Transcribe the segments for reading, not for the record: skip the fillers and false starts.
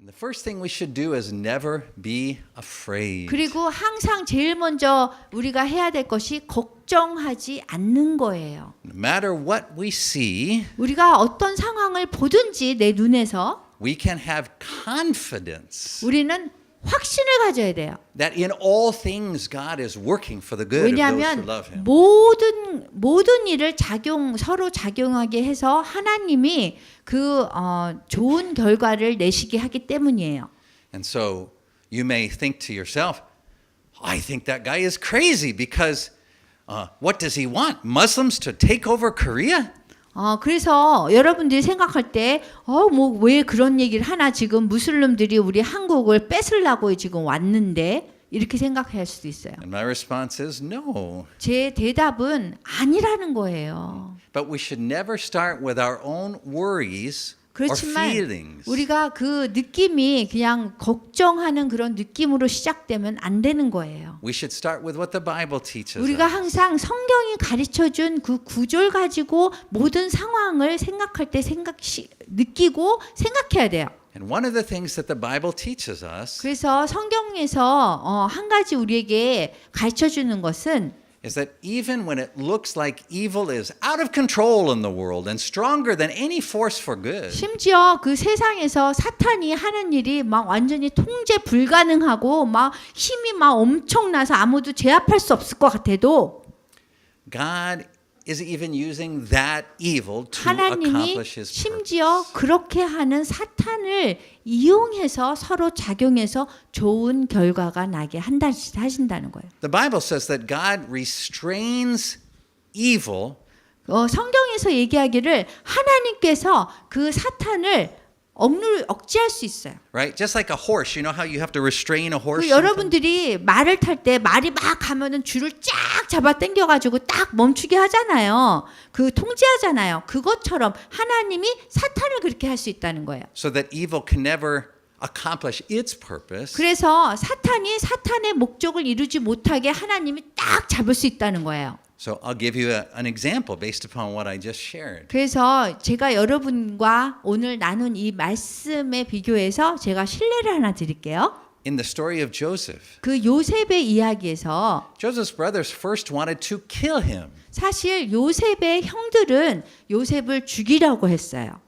And the first thing we should do is never be afraid. 그리고 항상 제일 먼저 우리가 해야 될 것이 걱정하지 않는 거예요. No matter what we see, 우리가 어떤 상황을 보든지 내 눈에서 we can have confidence 우리는 확신을 가져야 돼요. that in all things God is working for the good of those who 왜냐하면 love Him. 모든 일을 서로 작용하게 해서 하나님이 그 좋은 결과를 내시게 하기 때문이에요. And so you may think to yourself, I think that guy is crazy because what does he want? Muslims to take over Korea? 그래서 여러분들이 생각할 때, 뭐 왜 그런 얘기를 하나 지금 무슬림들이 우리 한국을 뺏으려고 지금 왔는데 이렇게 생각할 수도 있어요. And my response is no. 제 대답은 아니라는 거예요. But we should never start with our own worries or 그렇지만 feelings. 우리가 그 느낌이 그냥 걱정하는 그런 느낌으로 시작되면 안 되는 거예요. We should start with what the Bible teaches 우리가 us. 항상 성경이 가르쳐준 그 구절 가지고 모든 상황을 생각할 때 느끼고 생각해야 돼요. And one of the things that the Bible teaches us 그래서 성경에서 한 가지 우리에게 가르쳐주는 것은 is that even when it looks like evil is out of control in the world and stronger than any force for good, 심지어 그 세상에서 사탄이 하는 일이 막 완전히 통제 불가능하고 막 힘이 막 엄청나서 아무도 제압할 수 없을 것 같아도 God is even using that evil to 하나님이 accomplish His 심지어 purpose. 그렇게 하는 사탄을 이용해서 서로 작용해서 좋은 결과가 나게 하신다는 거예요. The Bible says that God restrains evil 성경에서 얘기하기를 하나님께서 그 사탄을 억제할 수 있어요. right? Just like a horse, you know how you have to restrain a horse? 그 여러분들이 말을 탈 때 말이 막 가면은 줄을 쫙 잡아 당겨가지고 딱 멈추게 하잖아요. 그 통제하잖아요. 그것처럼 하나님이 사탄을 그렇게 할 수 있다는 거예요. So that evil can never accomplish its purpose. 그래서 사탄이 사탄의 목적을 이루지 못하게 하나님이 딱 잡을 수 있다는 거예요. So I'll give you an example based upon what I just shared. 그래서 제가 여러분과 오늘 나눈 이 말씀에 비교해서 제가 실례를 하나 드릴게요. In the story of Joseph, 그 요셉의 이야기에서 Joseph's brothers first wanted to kill him. 사실 요셉의 형들은 요셉을 죽이려고 했어요.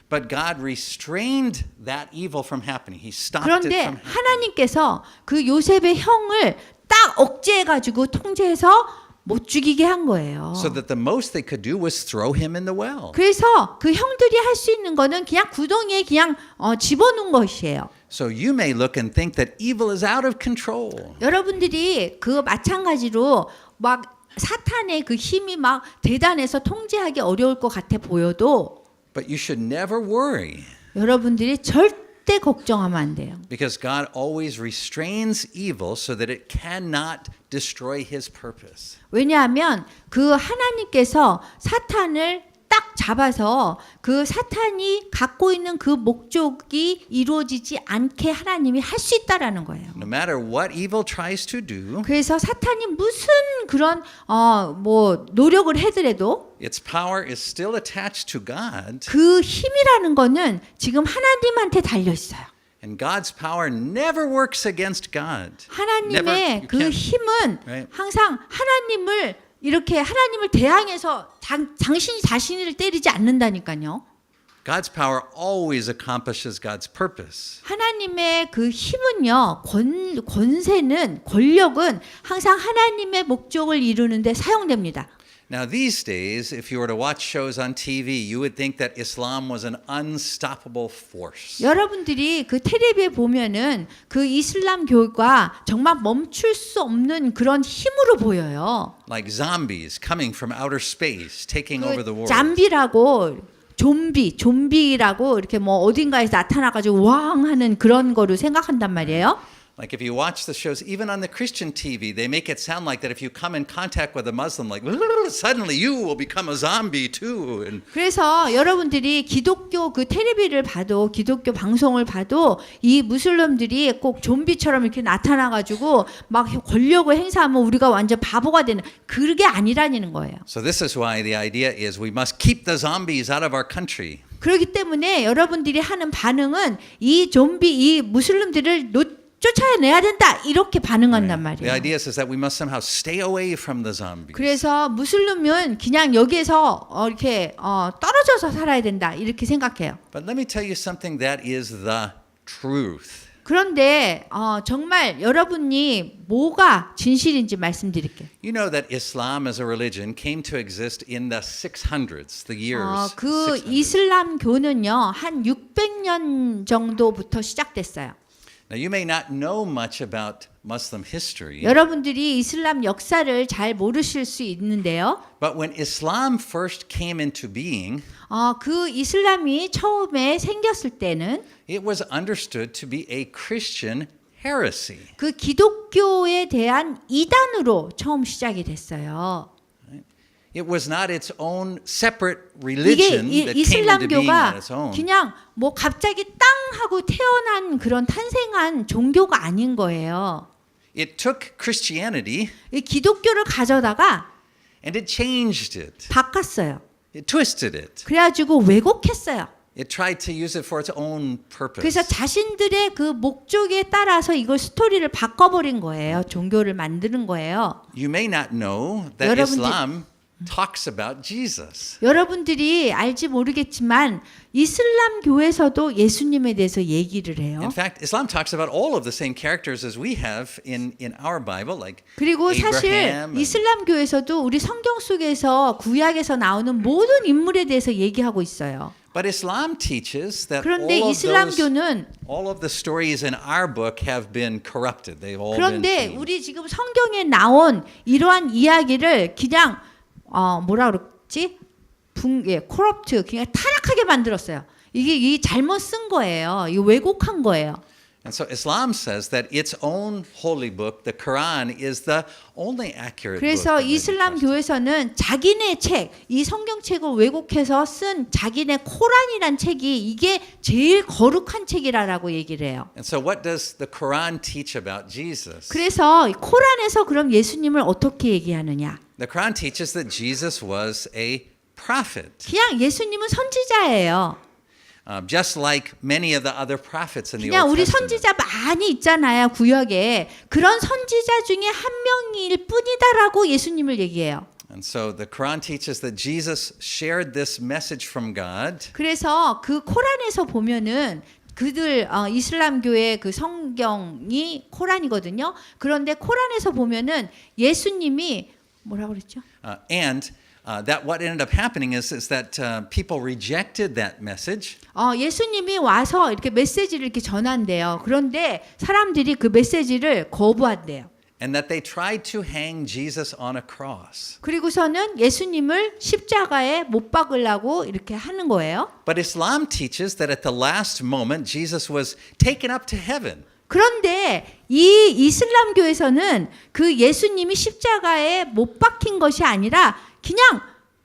But God restrained that evil from happening. He stopped it 그런데 from happening. 하나님께서 그 요셉의 형을 딱 억제해가지고 통제해서 못 죽이게 한 거예요. So that the most they could do was throw him in the well. 그래서 그 형들이 할 수 있는 거는 그냥 구덩이에 그냥 집어넣은 것이에요. So you may look and think that evil is out of control. 여러분들이 그 마찬가지로 막 사탄의 그 힘이 막 대단해서 통제하기 어려울 것 같아 보여도 But you should never worry 여러분들이 절대 걱정하면 안 돼요. because God always restrains evil so that it cannot destroy His purpose. 왜냐하면 그 하나님께서 사탄을 딱 잡아서 그 사탄이 갖고 있는 그 목적이 이루어지지 않게 하나님이 할 수 있다라는 거예요. No matter what evil tries to do, 그래서 사탄이 무슨 그런 뭐 노력을 하더라도 its power is still attached to God, 그 힘이라는 거는 지금 하나님한테 달려 있어요. and God's power never works against God. 하나님의 you 그 can't- 힘은 right? 항상 하나님을 이렇게 하나님을 대항해서 당신이 자신을 때리지 않는다니까요. God's power always accomplishes God's purpose. 하나님의 그 힘은요, 권세는, 권력은 항상 하나님의 목적을 이루는데 사용됩니다. Now, these days, if you were to watch shows on TV, you would think that Islam was an unstoppable force. 여러분들이 그 텔레비에 보면은 그 이슬람교가 정말 멈출 수 없는 그런 힘으로 보여요. Like zombies coming from outer space, taking over the 그 world. 잠비라고 좀비라고 이렇게 뭐 어딘가에서 나타나가지고 왕 하는 그런 거로 생각한단 말이에요. Like if you watch the shows, even on the Christian TV, they make it sound like that if you come in contact with a Muslim, like suddenly you will become a zombie too. And 그래서 여러분들이 기독교 그 텔레비를 봐도 기독교 방송을 봐도 이 무슬림들이 꼭 좀비처럼 이렇게 나타나가지고 막 권력을 행사하면 우리가 완전 바보가 되는 그게 아니라는 거예요. so this is why the idea is we must keep the zombies out of our country. 그렇기 때문에 여러분들이 하는 반응은 이 좀비, 이 무슬림들을 쫓아내야 된다 이렇게 반응한단 The 말이에요. idea is that we must somehow stay away from the zombies. 그래서 무슬림은 그냥 여기에서 이렇게 떨어져서 살아야 된다 이렇게 생각해요. But let me tell you something that is the truth. 그런데 정말 여러분이 뭐가 진실인지 말씀드릴게요. You know that Islam as a religion came to exist in the 600s, the years. 그 600s. 이슬람교는요 한 600년 정도부터 시작됐어요. Now you may not know much about Muslim history, 여러분들이 이슬람 역사를 잘 모르실 수 있는데요. but when Islam first came into being, 그 이슬람이 처음에 생겼을 때는 it was understood to be a Christian heresy. 그 기독교에 대한 이단으로 처음 시작이 됐어요. It was not its own separate 이게 religion that came into being on 이슬람교가 its own. 그냥 뭐 갑자기 땅 하고 태어난 그런 탄생한 종교가 아닌 거예요. It took Christianity 이 기독교를 가져다가 and it changed it. 바꿨어요. It twisted it. 그래가지고 왜곡했어요. It tried to use it for its own purpose. 그래서 자신들의 그 목적에 따라서 이걸 스토리를 바꿔버린 거예요. 종교를 만드는 거예요. You may not know that 여러분들- Islam talks about Jesus. 여러분들이 알지 모르겠지만 이슬람 교에서도 예수님에 대해서 얘기를 해요. In fact, Islam talks about all of the same characters as we have in our Bible, like 그리고 사실 Abraham. and- 이슬람 교에서도 우리 성경 속에서 구약에서 나오는 모든 인물에 대해서 얘기하고 있어요. But Islam teaches that 그런데 all 이슬람교는 of the stories in our book have been corrupted. They've all been 그런데 changed. 우리 지금 성경에 나온 이러한 이야기를 그냥 뭐라 그러지? 코럽트 그냥 타락하게 만들었어요. 이게 잘못 쓴 거예요. 이거 왜곡한 거예요. And so Islam says that its own holy book, the Quran, is the only accurate book. 그래서 that may be 이슬람 trusted. 교에서는 자기네 책, 이 성경책을 왜곡해서 쓴 자기네 코란이란 책이 이게 제일 거룩한 책이라고 얘기를 해요. And so what does the Quran teach about Jesus? 그래서 코란에서 그럼 예수님을 어떻게 얘기하느냐? The Quran teaches that Jesus was a prophet, 그냥 예수님은 선지자예요. just like many of the other prophets in the 그냥 Old 우리 Testament. 선지자 많이 있잖아요, 구역에. 그런 선지자 중에 한 명일 뿐이다라고 예수님을 얘기해요. And so the Quran teaches that Jesus shared this message from God, 그래서 그 코란에서 보면은 그들 이슬람교의 그 성경이 코란이거든요. 그런데 코란에서 보면은 예수님이 뭐라 그랬죠? and that what ended up happening is that people rejected that message. 예수님이 와서 이렇게 메시지를 이렇게 전한대요. 그런데 사람들이 그 메시지를 거부한대요. And that they tried to hang Jesus on a cross. 그리고서는 예수님을 십자가에 못 박으려고 이렇게 하는 거예요. But Islam teaches that at the last moment, Jesus was taken up to heaven. 그런데 이 이슬람교에서는 그 예수님이 십자가에 못 박힌 것이 아니라 그냥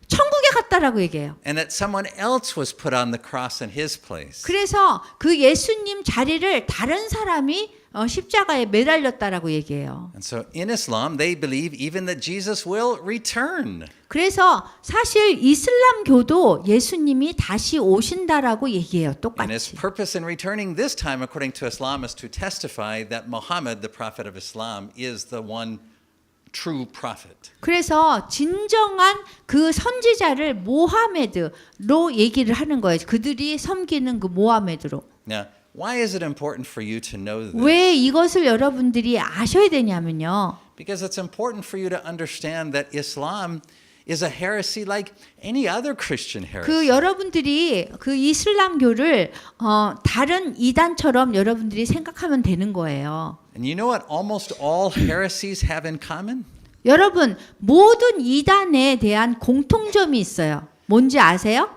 천국에 갔다라고 얘기해요. And that someone else was put on the cross in his place. 그래서 그 예수님 자리를 다른 사람이 십자가에 매달렸다라고 얘기해요. And so in Islam, they believe even that Jesus will return. 그래서 사실 이슬람교도 예수님이 다시 오신다라고 얘기해요. And his 똑같이. purpose in returning this time, according to Islam, is to testify that Muhammad, the prophet of Islam, is the one true prophet. 그래서 진정한 그 선지자를 모하메드로 얘기를 하는 거예요. 그들이 섬기는 그 모하메드로. Now, why is it important for you to know this? 왜 이것을 여러분들이 아셔야 되냐면요. Because it's important for you to understand that Islam is a heresy like any other Christian heresy. 그 여러분들이 그 이슬람교를 다른 이단처럼 여러분들이 생각하면 되는 거예요. And you know what almost all heresies have in common? 여러분 모든 이단에 대한 공통점이 있어요. 뭔지 아세요?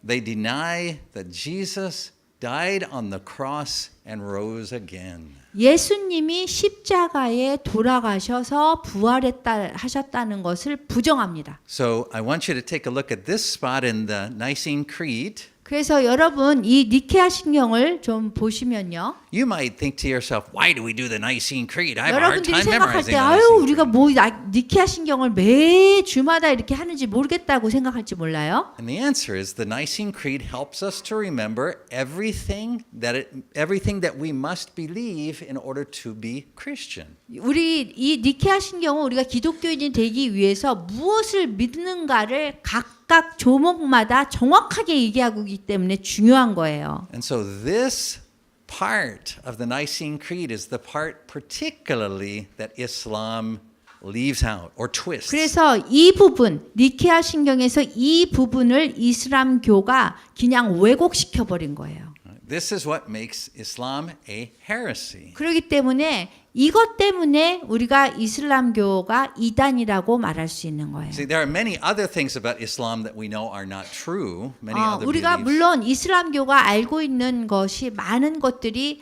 They deny that Jesus died on the cross and rose again. 예수님이 십자가에 돌아가셔서 하셨다는 것을 부정합니다. So I want you to take a look at this spot in the Nicene Creed. 그래서 여러분 이 니케아 신경을 좀 보시면요. You might think to yourself, why do we do the Nicene Creed? I have a hard 여러분들이 time 생각할 memorizing 때 the 아유 Nicene 우리가 Creed. 뭐 니케아 신경을 매 주마다 이렇게 하는지 모르겠다고 생각할지 몰라요. And the answer is the Nicene Creed helps us to remember everything that we must believe in order to be Christian. 우리 이 니케아 신경은 우리가 기독교인이 되기 위해서 무엇을 믿는가를 각각 조목마다 정확하게 얘기하고 있기 때문에 중요한 거예요. And so this part of the Nicene Creed is the part particularly that Islam leaves out or twists. 그래서 이 부분 니케아 신경에서 이 부분을 이슬람교가 그냥 왜곡시켜 버린 거예요. This is what makes Islam a heresy. 그렇기 때문에 이것 때문에 우리가 이슬람교가 이단이라고 말할 수 있는 거예요. See, there are many other things about Islam that we know are not true. Many other 우리가 beliefs. 물론 이슬람교가 알고 있는 것이 많은 것들이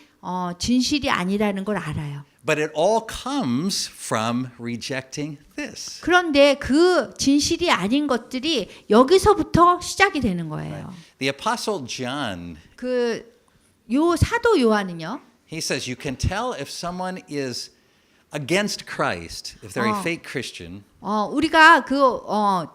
진실이 아니라는 걸 알아요. But it all comes from rejecting this. 그런데 그 진실이 아닌 것들이 여기서부터 시작이 되는 거예요. The Apostle John, 요 사도 요한은요. he says you can tell if someone is against Christ, if they're a fake Christian, 우리가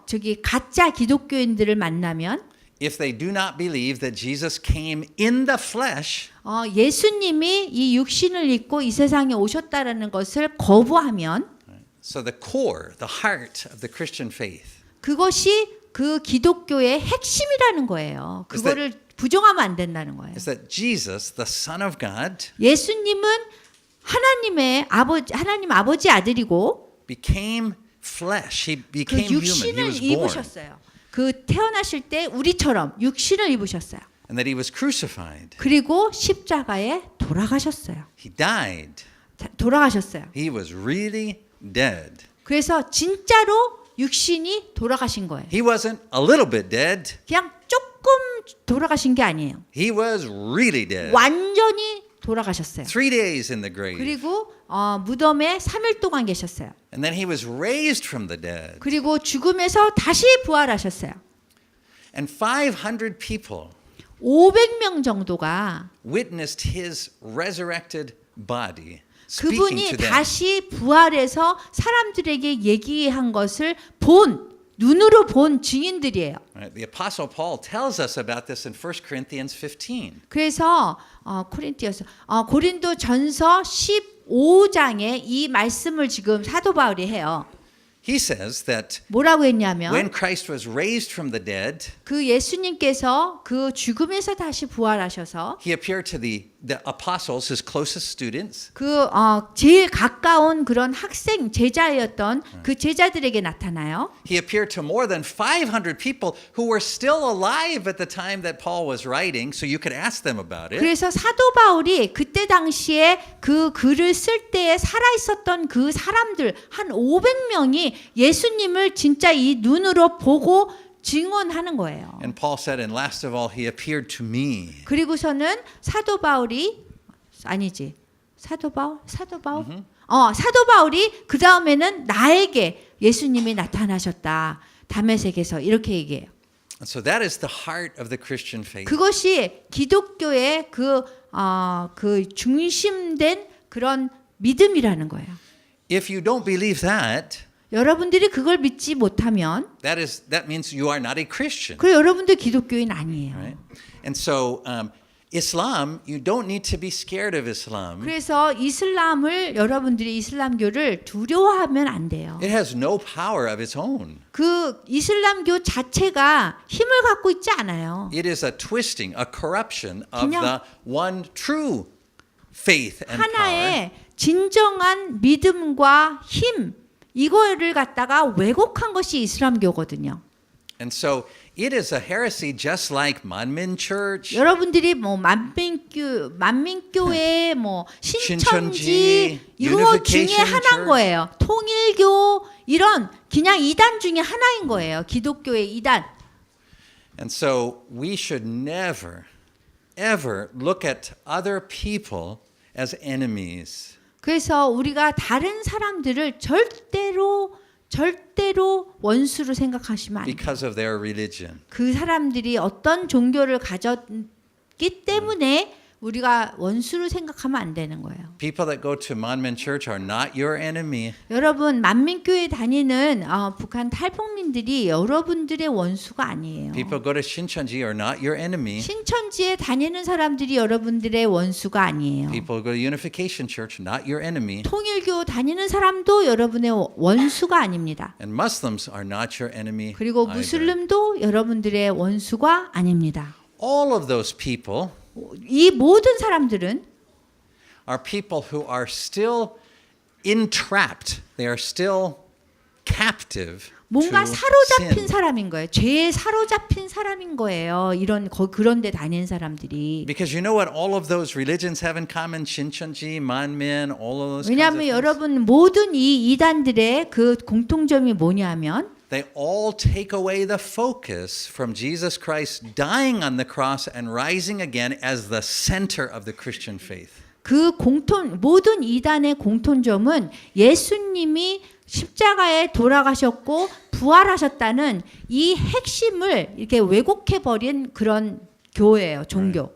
저기 가짜 기독교인들을 만나면 if they do not believe that Jesus came in the flesh, 예수님이 이 육신을 입고 이 세상에 오셨다라는 것을 거부하면 so the core, the heart of the Christian faith, 그것이 그 기독교의 핵심이라는 거예요. 그거를 부정하면 안 된다는 거예요. is that Jesus, the Son of God, 예수님은 하나님 아버지 아들이고 became flesh. He 그 became human. He 육신을 was born. 입으셨어요. 그 태어나실 때 우리처럼 육신을 입으셨어요. And that he was crucified. 그리고 십자가에 돌아가셨어요. He died. 돌아가셨어요. He was really dead. 그래서 진짜로 육신이 돌아가신 거예요. He wasn't a little bit dead. 그냥 조금 돌아가신 게 아니에요. He was really dead. 완전히 돌아가셨어요. 3 days in the grave. 그리고 무덤에 3일 동안 계셨어요. And then he was raised from the dead. 그리고 죽음에서 다시 부활하셨어요. And 500 people 500명 정도가 witnessed his resurrected body speaking 그분이 to them. 다시 부활해서 사람들에게 얘기한 것을 눈으로 본 증인들이에요. Right? The Apostle Paul tells us about this in 1 Corinthians 15. 그래서 고린도 전서 15장에 이 말씀을 지금 사도 바울이 해요. He says that 뭐라고 했냐면 when Christ was raised from the dead, 그 예수님께서 그 죽음에서 다시 부활하셔서 he appeared to the apostles, his closest students. 제일 가까운 그런 학생 제자였던 그 제자들에게 나타나요. He appeared to more than 500 people who were still alive at the time that Paul was writing, so you could ask them about it. 그래서 사도 바울이 그때 당시에 그 글을 쓸 때에 살아 있었던 그 사람들 한 500명이 예수님을 진짜 이 눈으로 보고 증언하는 거예요. And Paul said, and last of all, he appeared to me. 그리고서는 사도 바울이 사도 바울이 그 다음에는 나에게 예수님이 나타나셨다. 다메섹에서 이렇게 얘기해요. So that is the heart of the Christian faith. 그것이 기독교의 그 중심된 그런 믿음이라는 거예요. If you don't believe that, 여러분들이 그걸 믿지 못하면 that means you are not a Christian. 그 여러분들 기독교인 아니에요. Right? And so Islam, you don't need to be scared of Islam. 그래서 여러분들이 이슬람교를 두려워하면 안 돼요. It has no power of its own. 그 이슬람교 자체가 힘을 갖고 있지 않아요. It is a twisting, a corruption of 그냥 the one true faith and power. 하나의 진정한 믿음과 힘 이거를 갖다가 왜곡한 것이 이슬람교거든요. And so it is a heresy just like Manmin Church, 여러분들이 뭐 만민교회 뭐 신천지 신천지, 이거 중에 Unification 하나인 Church. 거예요. 통일교 이런 그냥 이단 중에 하나인 거예요. 기독교의 이단. And so we should never, ever look at other people as enemies. 그래서 우리가 다른 사람들을 절대로 절대로 원수로 생각하시면 안 돼요. because of their religion. 그 사람들이 어떤 종교를 가졌기 때문에 우리가 원수로 생각하면 안 되는 거예요. People that go to Monmin Church are not your enemy. 여러분 만민교회 다니는 북한 탈북민들이 여러분들의 원수가 아니에요. People go to Shincheonji are not your enemy. 신천지에 다니는 사람들이 여러분들의 원수가 아니에요. People who go to Unification Church, not your enemy. 통일교 다니는 사람도 여러분의 원수가 아닙니다. And Muslims are not your enemy. 그리고 either. 무슬림도 여러분들의 원수가 아닙니다. All of those people 이 모든 사람들은 are people who are still entrapped. They are still captive 뭔가 to 사로잡힌 sin. 사람인 거예요. 죄에 사로잡힌 사람인 거예요. 그런 데 다니는 사람들이. Because you know what all of those religions have in common? Shincheonji, Manmin, all of those kinds of 왜냐하면 things. 여러분 모든 이 이단들의 그 공통점이 뭐냐면 They all take away the focus from Jesus Christ dying on the cross and rising again as the center of the Christian faith. 그 모든 이단의 공통점은 예수님이 십자가에 돌아가셨고 부활하셨다는 이 핵심을 이렇게 왜곡해 버린 그런 교회예요, 종교.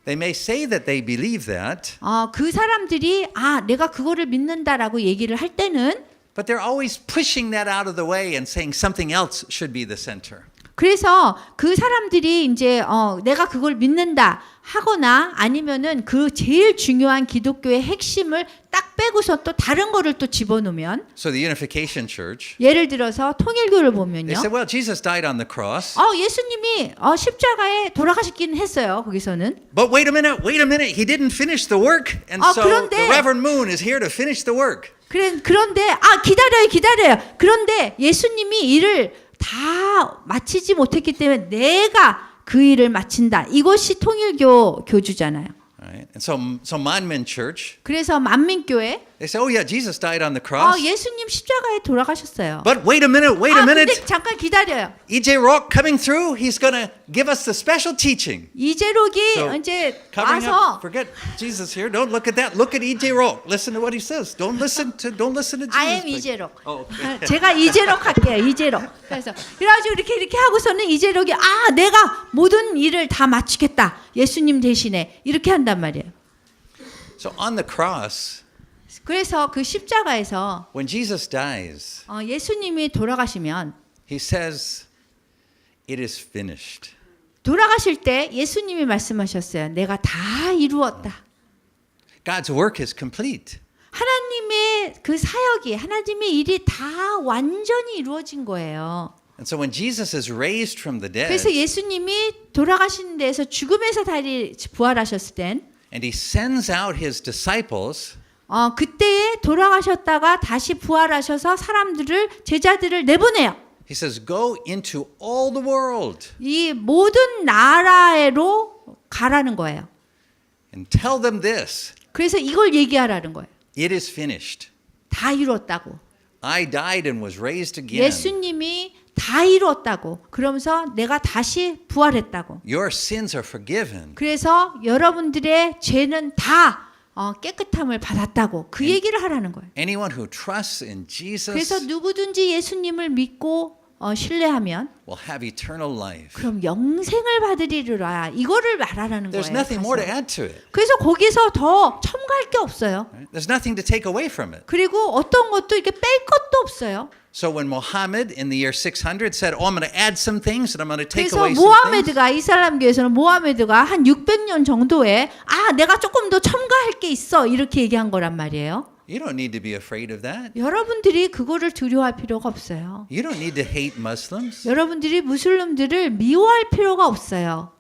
They may say that they believe that, 그 사람들이 내가 그거를 믿는다라고 얘기를 할 때는 but they're always pushing that out of the way and saying something else should be the center. 그래서 그 사람들이 이제 내가 그걸 믿는다 하거나 아니면은 그 제일 중요한 기독교의 핵심을 딱 빼고서 또 다른 거를 또 집어넣으면 So the Unification Church, 예를 들어서 통일교를 they 보면요. said, well, Jesus died on the cross, 예수님이 십자가에 돌아가시긴 했어요. 거기서는. but wait a minute, he didn't finish the work, and so 그런데- the Reverend Moon is here to finish the work. 그런데 기다려요. 그런데 예수님이 일을 다 마치지 못했기 때문에 내가 그 일을 마친다. 이것이 통일교 교주잖아요. Right? And so Manmin Church, 그래서 만민교회 they say, oh yeah, Jesus died on the cross. 예수님 십자가에 돌아가셨어요. But wait a minute. 근데 잠깐 기다려요. E.J. Rock coming through, he's going to give us the special teaching. 이재록이 So, 이제 Covering 와서 up, forget Jesus here. Don't look at that. Look at E.J. Rock. Listen to what he says. Don't listen to Jesus. I am but- 이재록. Oh, okay. 제가 이재록 할게요. 이재록. 그래서 그래가지고 이렇게 하고서는 이재록이 내가 모든 일을 다 마치겠다. 예수님 대신에 이렇게 한단 말이에요. So on the cross, 그래서 그 십자가에서 when Jesus dies, 예수님이 돌아가시면 he says, it is finished. 돌아가실 때 예수님이 말씀하셨어요. 내가 다 이루었다. God's work is complete. 하나님의 그 사역이 하나님의 일이 다 완전히 이루어진 거예요. And so when Jesus is raised from the dead, 그래서 예수님이 돌아가신 데에서 죽음에서 다시 부활하셨을 땐 and he sends out his disciples, 그때에 돌아가셨다가 다시 부활하셔서 제자들을 내보내요. he says, go into all the world 이 모든 나라로 가라는 거예요. and tell them this. 그래서 이걸 얘기하라는 거예요. It is finished. 다 이뤘다고. I died and was raised again. 예수님이 다 이뤘다고. 그러면서 내가 다시 부활했다고. Your sins are forgiven. 그래서 여러분들의 죄는 다 깨끗함을 받았다고. 그 얘기를 하라는 거예요. Anyone who trusts in Jesus 그래서 누구든지 예수님을 믿고 신뢰하면 will have eternal life. 그럼 영생을 받으리라. 이거를 말하라는 거예요. There's nothing more to 가서. add to it. 그래서 거기서 더 첨가할 게 없어요. Right? There's nothing to take away from it. 그리고 어떤 것도 이렇게 뺄 것도 없어요. So when Muhammad in the year 600 said, "Oh, I'm going to add some things and I'm going to take 그래서 away some things," 모하메드가 이슬람교에서는 모하메드가 한 600년 정도에 내가 조금 더 첨가할 게 있어 이렇게 얘기한 거란 말이에요. you don't need to be afraid of that. 여러분들이 그거를 두려워할 필요가 없어요. You don't need to hate Muslims. 여러분들이 무슬림들을 미워할 필요가 없어요.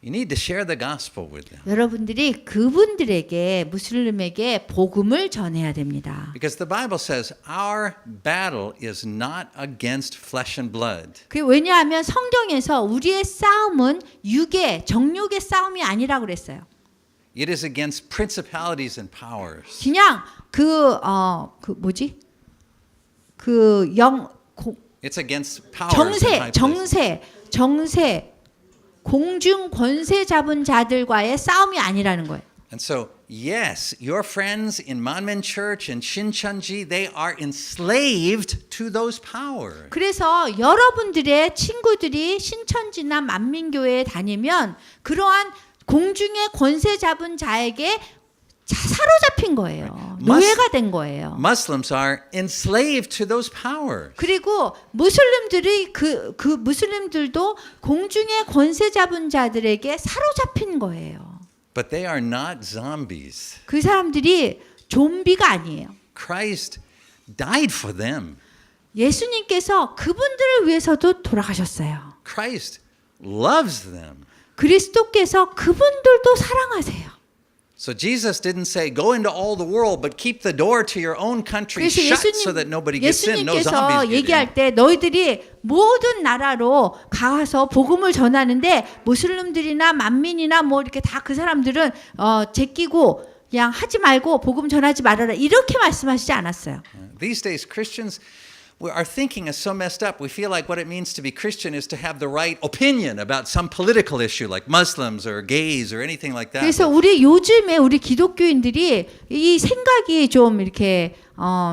You need to share the gospel with them. 여러분들이 그분들에게 무슬림에게 복음을 전해야 됩니다. Because the Bible says our battle is not against flesh and blood. 왜냐하면 성경에서 우리의 싸움은 정욕의 싸움이 아니라고 그랬어요. It is against principalities and powers. 그냥 It's against powers and high places. 정세 공중 권세 잡은 자들과의 싸움이 아니라는 거예요. And so yes, your friends in Manmin Church and Shincheonji, they are enslaved to those powers. 그래서 여러분들의 친구들이 신천지나 만민교회에 다니면 그러한 공중의 권세 잡은 자에게 사로잡힌 거예요. 노예가 된 거예요. Muslims are enslaved to those powers. 그리고 무슬림들이 그 무슬림들도 공중의 권세 잡은 자들에게 사로잡힌 거예요. But they are not zombies. 그 사람들이 좀비가 아니에요. Christ died for them. 예수님께서 그분들을 위해서도 돌아가셨어요. Christ loves them. 그리스도께서 그분들도 사랑하세요. So Jesus didn't say, go into all the world, but keep the door to your own country 그래서 shut so that nobody gets in. No 예수님께서 zombies get in. 얘기할 때 너희들이 모든 나라로 가서 복음을 전하는데 무슬림들이나 만민이나 뭐 이렇게 다 그 사람들은 제끼고 그냥 하지 말고 복음 전하지 말아라 이렇게 말씀하시지 않았어요. These days, Christians, our thinking is so messed up. We feel like what it means to be Christian is to have the right opinion about some political issue like Muslims or gays or anything like that. 그래서 우리 기독교인들이 이 생각이 좀 이렇게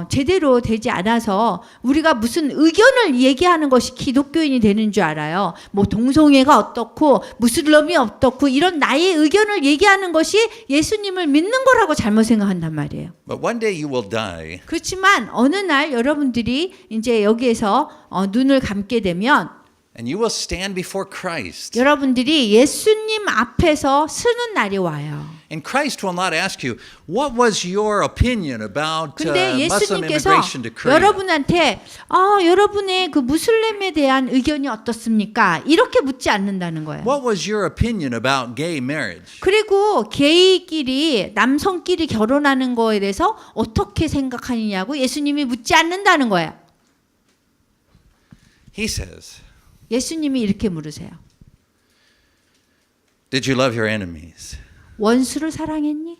제대로 되지 않아서 우리가 무슨 의견을 얘기하는 것이 기독교인이 되는 줄 알아요. 뭐 동성애가 어떻고 무슬림이 어떻고 이런 나의 의견을 얘기하는 것이 예수님을 믿는 거라고 잘못 생각한단 말이에요. But one day you will die. 그렇지만 어느 날 여러분들이 이제 여기에서 눈을 감게 되면 And you will stand before Christ. 여러분들이 예수님 앞에서 서는 날이 와요. And Christ will not ask you, what was your opinion about 근데 Muslim 예수님께서 immigration to Korea? 여러분한테 여러분의 그 무슬림에 대한 의견이 어떻습니까? 이렇게 묻지 않는다는 거예요. What was your opinion about gay marriage? 그리고 게이끼리 남성끼리 결혼하는 거에 대해서 어떻게 생각하느냐고 예수님이 묻지 않는다는 거예요. He says, 예수님이 이렇게 물으세요. did you love your enemies? 원수를 사랑했니?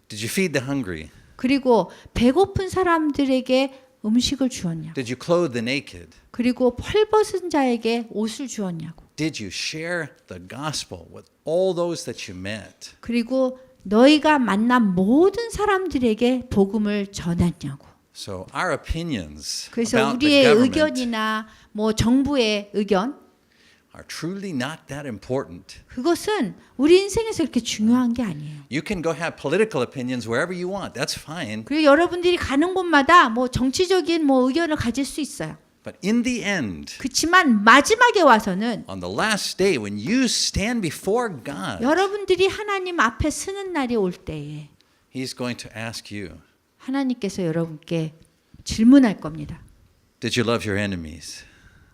Did you feed the hungry? 그리고 배고픈 사람들에게 음식을 주었냐? Did you clothe the naked? 그리고 펄벗은 자에게 옷을 주었냐고? Did you share the gospel with all those that you met? 그리고 너희가 만난 모든 사람들에게 복음을 전했냐고? So our opinions 그래서 about the 우리의 government 의견이나 뭐 정부의 의견 are truly not that important. 그것은 우리 인생에서 그렇게 중요한 게 아니에요. You can go have political opinions wherever you want. That's fine. 그리고 여러분들이 가는 곳마다 뭐 정치적인 뭐 의견을 가질 수 있어요. But in the end, 그렇지만 마지막에 와서는 on the last day, when you stand before God, 여러분들이 하나님 앞에 서는 날이 올 때에 He's going to ask you, 하나님께서 여러분께 질문할 겁니다. did you love your enemies?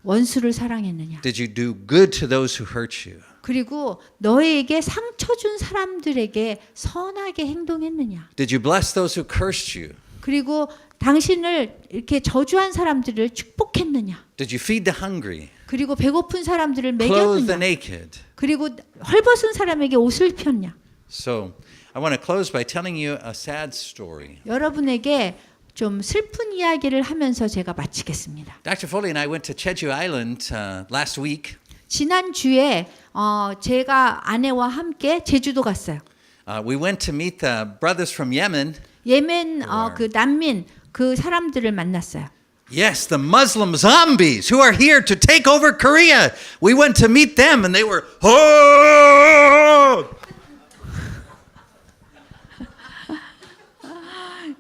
원수를 사랑했느냐? Did you do good to those who hurt you? 그리고 너에게 상처 준 사람들에게 선하게 행동했느냐? Did you bless those who cursed you? 그리고 당신을 이렇게 저주한 사람들을 축복했느냐? Did you feed the hungry? 그리고 배고픈 사람들을 Clothe the 먹였느냐? naked? 그리고 헐벗은 사람에게 옷을 폈냐? So, I want to close by telling you a sad story. 여러분에게 좀 슬픈 이야기를 하면서 제가 마치겠습니다. Dr. Foley and I went to Jeju Island last week. 지난 주에 제가 아내와 함께 제주도 갔어요. We went to meet the brothers from Yemen. 예멘 그 난민 그 사람들을 만났어요. Yes, the Muslim zombies who are here to take over Korea. We went to meet them and they were, oh!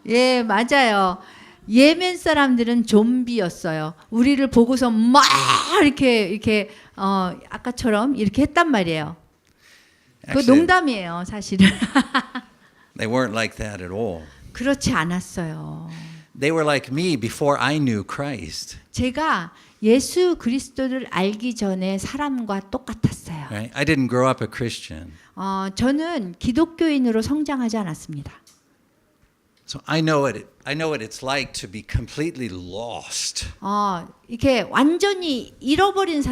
예, 맞아요. 예멘 사람들은 좀비였어요. 우리를 보고서 막 이렇게 아까처럼 이렇게 했단 말이에요. 그 Actually, 농담이에요, 사실은. they weren't like that at all. 그렇지 않았어요. They were like me before I knew Christ. 제가 예수 그리스도를 알기 전에 사람과 똑같았어요. Right? I didn't grow up a Christian. 저는 기독교인으로 성장하지 않았습니다. So I know what it's like to be completely lost. 이렇게 완전히 잃어버린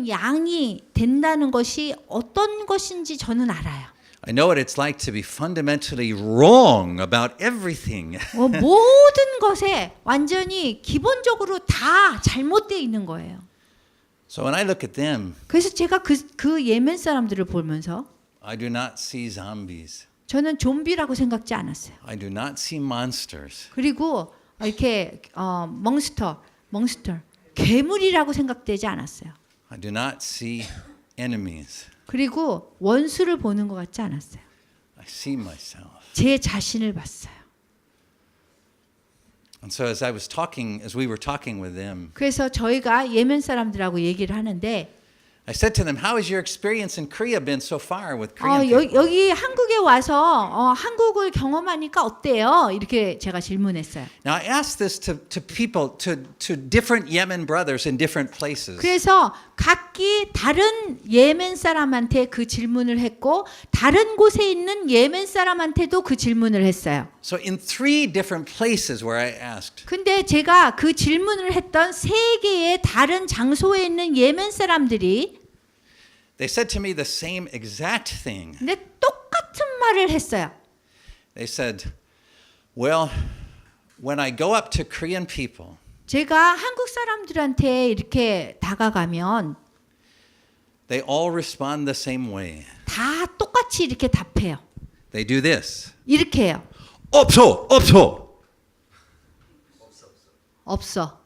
양이 된다는 것이 어떤 것인지 저는 알아요. I know what it's like to be fundamentally wrong about everything. 모든 것에 완전히 기본적으로 다 잘못되어 있는 거예요. So when I look at them, 그래서 제가 그 예멘 사람들을 보면서 I do not see zombies. 저는 좀비라고 생각지 않았어요. I do not see monsters. 그리고 이렇게 멍스터, 괴물이라고 생각되지 않았어요. I do not see enemies. 그리고 원수를 보는 것 같지 않았어요. I see myself. 제 자신을 봤어요. And so as we were talking with them, 그래서 저희가 예멘 사람들하고 얘기를 하는데 I said to them, "How has your experience in Korea been so far with Korean people?" 여기 한국에 와서 한국을 경험하니까 어때요? 이렇게 제가 질문했어요. Now I asked this to people, to different Yemen brothers in different places. 그래서 각기 다른 예멘 사람한테 그 질문을 했고 다른 곳에 있는 예멘 사람한테도 그 질문을 했어요. So in 3 different places where I asked, 근데 제가 그 질문을 했던 3개의 다른 장소에 있는 예멘 사람들이 they said to me the same exact thing. 근데 똑같은 말을 했어요. They said, "Well, when I go up to Korean people, 제가 한국 사람들한테 이렇게 다가가면 they all respond the same way. 다 똑같이 이렇게 답해요. They do this. 이렇게 해요. 없어. 없어.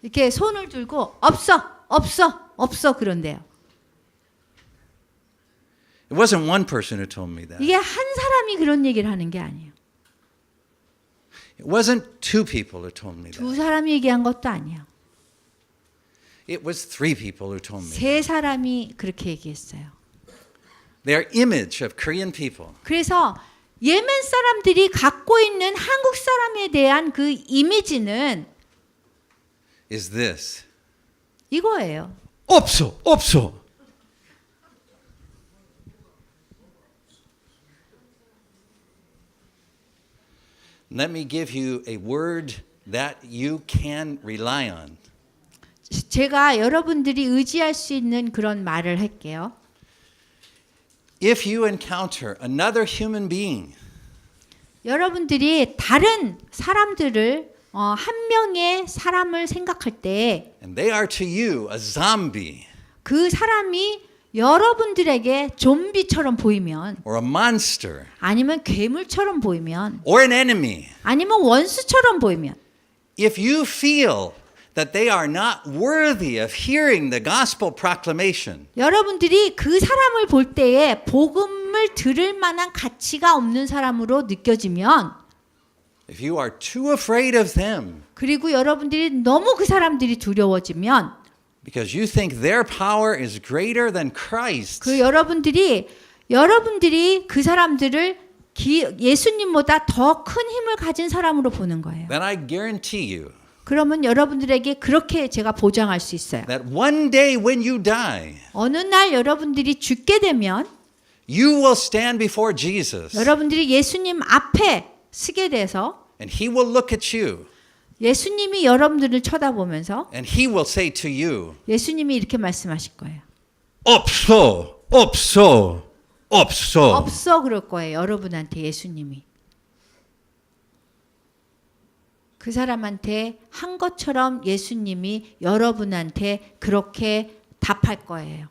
이렇게 손을 들고 없어 그런데요. It wasn't one person who told me that. 이게 한 사람이 그런 얘기를 하는 게 아니에요. It wasn't 2 people who told me 두 that. 사람이 얘기한 것도 아니에요. It was 3 people who told me that. 세 사람이 그렇게 얘기했어요. Their image of Korean people 그래서 예멘 사람들이 갖고 있는 한국 사람에 대한 그 이미지는 is this. 이거예요. 없어. Let me give you a word that you can rely on. 제가 여러분들이 의지할 수 있는 그런 말을 할게요. If you encounter another human being 여러분들이 다른 사람들을 한 명의 사람을 생각할 때 and they are to you a zombie 그 사람이 여러분들에게 좀비처럼 보이면 or a monster 아니면 괴물처럼 보이면 or an enemy, 아니면 원수처럼 보이면 if you feel that they are not worthy of hearing the gospel proclamation, 여러분들이 그 사람을 볼 때에 복음을 들을 만한 가치가 없는 사람으로 느껴지면 if you are too afraid of them 그리고 여러분들이 너무 그 사람들이 두려워지면 because you think their power is greater than Christ, 그 여러분들이 그 사람들을 예수님보다 더 큰 힘을 가진 사람으로 보는 거예요. then I guarantee you 그러면 여러분들에게 그렇게 제가 보장할 수 있어요. that one day when you die, 어느 날 여러분들이 죽게 되면 you will stand before Jesus 여러분들이 예수님 앞에 서게 돼서 and he will look at you 예수님이 여러분들을 쳐다보면서 and he will say to you, 예수님이 이렇게 말씀하실 거예요. 없어. 없어 그럴 거예요. 여러분한테 예수님이. 그 사람한테 한 것처럼 예수님이 여러분한테 그렇게 답할 거예요.